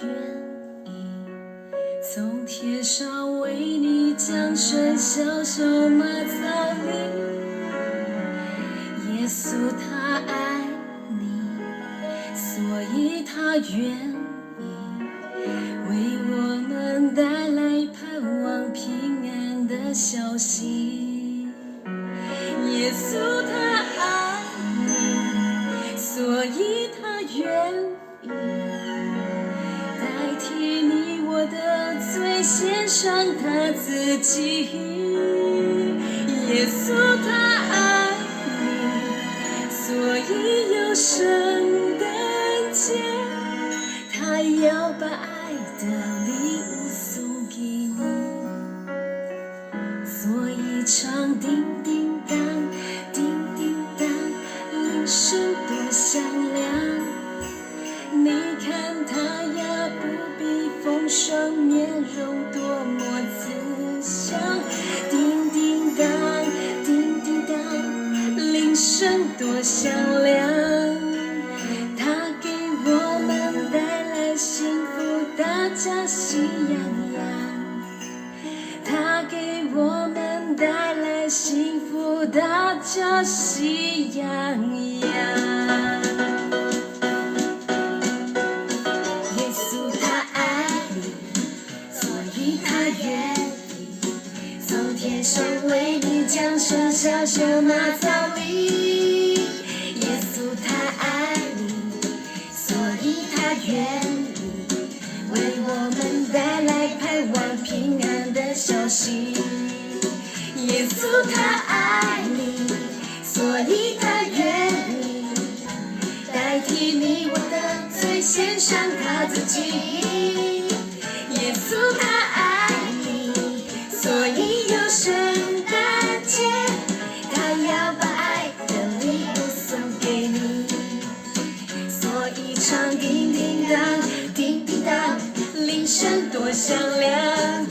愿意从天上为你降生小小马槽里。耶稣他爱你，所以他愿意为我们带来盼望平安的消息。耶稣他爱你，所以他愿意代替你我的罪，献上他自己。耶稣他爱你，所以有圣诞节，他要把爱的礼物送给你。所以唱叮叮当，叮叮当，铃声多响亮。你看他呀，不必风霜，面容多么慈祥。叮叮当，叮叮当，铃声多响亮。他给我们带来幸福，大家喜洋洋。他给我们带来幸福，大家喜洋洋。耶稣他爱你，所以他愿意从天上为你降生小小马槽里。耶稣他爱你，所以他愿意为我们带来盼望平安的消息。耶稣他爱你，所以他愿意代替你我的罪，献上他自己。耶稣他爱你，所以有圣诞节，他要把爱的礼物送给你。所以唱叮叮当，叮叮当，铃声多响亮。